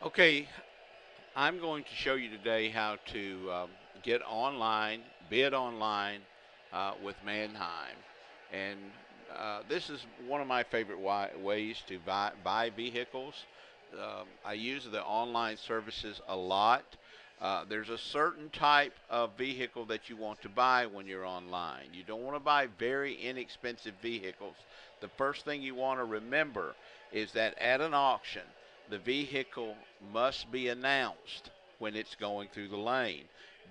Okay, I'm going to show you today how to get online, bid online with Mannheim. And this is one of my favorite ways to buy vehicles. I use the online services a lot. There's a certain type of vehicle that you want to buy when you're online. You don't want to buy very inexpensive vehicles. The first thing you want to remember is that at an auction, the vehicle must be announced when it's going through the lane.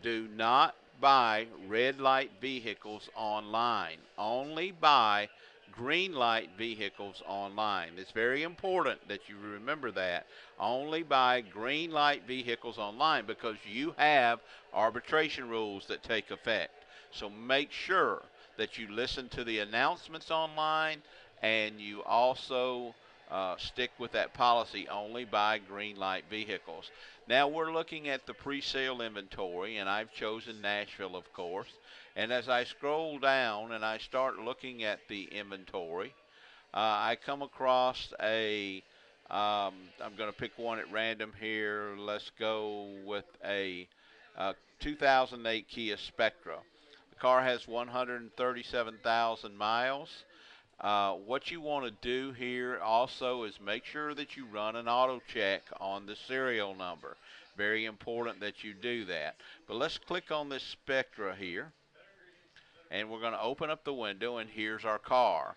Do not buy red light vehicles online. Only buy green light vehicles online. It's very important that you remember that. Only buy green light vehicles online because you have arbitration rules that take effect. So make sure that you listen to the announcements online and you also stick with that policy, only buy green light vehicles. Now we're looking at the pre-sale inventory, and I've chosen Nashville, of course. And as I scroll down and I start looking at the inventory, I come across I'm going to pick one at random here. Let's go with a 2008 Kia Spectra. The car has 137,000 miles. What you want to do here also is make sure that you run an auto check on the serial number. Very important that you do that. But let's click on this Spectra here, and we're going to open up the window, and here's our car.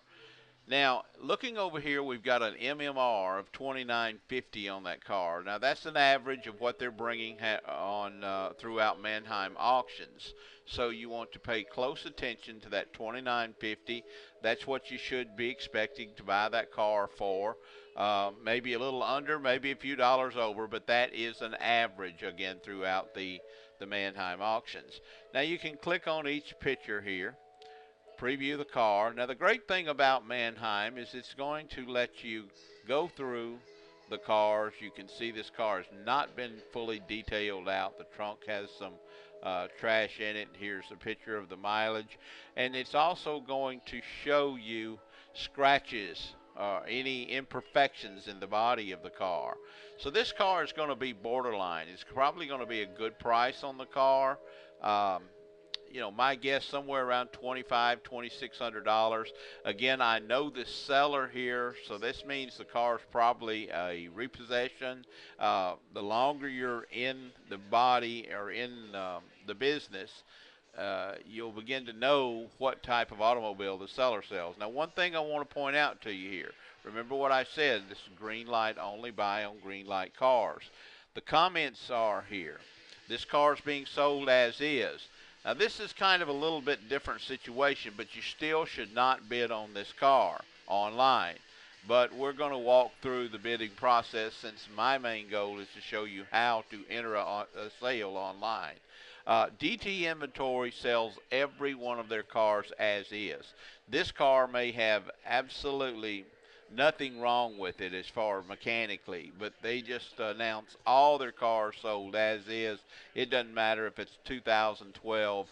Now, looking over here, we've got an MMR of 2950 on that car. Now, that's an average of what they're bringing on throughout Mannheim auctions. So you want to pay close attention to that 2950. That's what you should be expecting to buy that car for. Maybe a little under, maybe a few dollars over, but that is an average again throughout the Mannheim auctions. Now, you can click on each picture here, preview the car. Now, the great thing about Mannheim is it's going to let you go through the cars. You can see this car has not been fully detailed out. The trunk has some trash in it. Here's a picture of the mileage. And it's also going to show you scratches, any imperfections in the body of the car. So this car is going to be borderline. It's probably going to be a good price on the car. Um, my guess somewhere around $2,600. Again, I know the seller here, so this means the car is probably a repossession. The longer you're in the body or in the business, you'll begin to know what type of automobile the seller sells. Now, one thing I want to point out to you here. Remember what I said, this is green light, only buy on green light cars. The comments are here. This car is being sold as is. Now, this is kind of a little bit different situation, but you still should not bid on this car online. But we're going to walk through the bidding process since my main goal is to show you how to enter a sale online. DT Inventory sells every one of their cars as is. This car may have absolutely nothing wrong with it as far as mechanically, but they just announce all their cars sold as is. It doesn't matter if it's 2012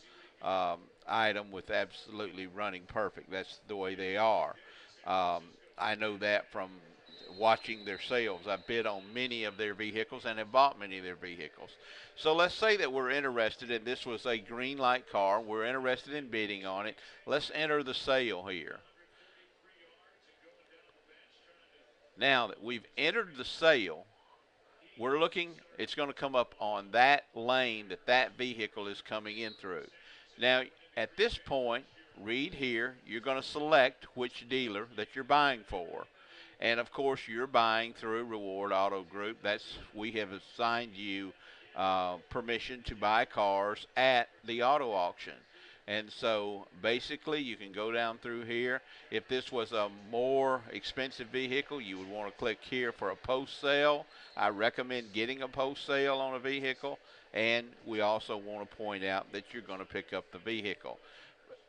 item with absolutely running perfect. That's the way they are. Um, I know that from watching their sales. I've bid on many of their vehicles and have bought many of their vehicles. So let's say that we're interested and this was a green light car. We're interested in bidding on it. Let's enter the sale here. Now that we've entered the sale, we're looking, it's going to come up on that lane that that vehicle is coming in through. Now, at this point, read here, you're going to select which dealer that you're buying for. And of course, you're buying through Reward Auto Group. We have assigned you permission to buy cars at the auto auction. And so basically you can go down through here. If this was a more expensive vehicle, you would want to click here for a post sale. I recommend getting a post sale on a vehicle. And we also want to point out that you're going to pick up the vehicle.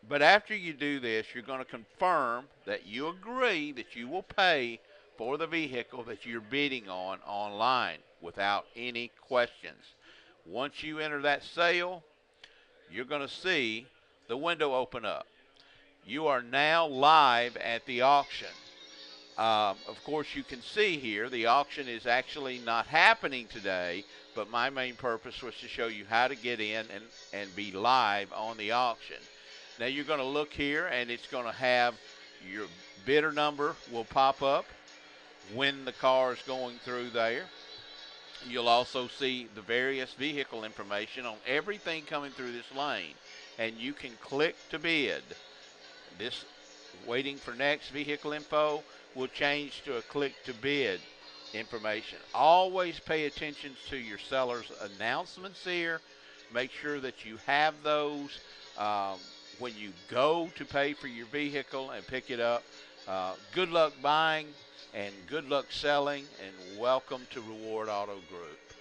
But after you do this, you're going to confirm that you agree that you will pay for the vehicle that you're bidding on online without any questions. Once you enter that sale, you're going to see the window open up. You are now live at the auction. Of course, you can see here the auction is actually not happening today, but my main purpose was to show you how to get in and be live on the auction. Now you're going to look here, and it's going to have your bidder number will pop up when the car is going through there. You'll also see the various vehicle information on everything coming through this lane, and you can click to bid. This waiting for next vehicle info will change to a click to bid information. Always pay attention to your seller's announcements here. Make sure that you have those when you go to pay for your vehicle and pick it up. Good luck buying and good luck selling, and welcome to Reward Auto Group.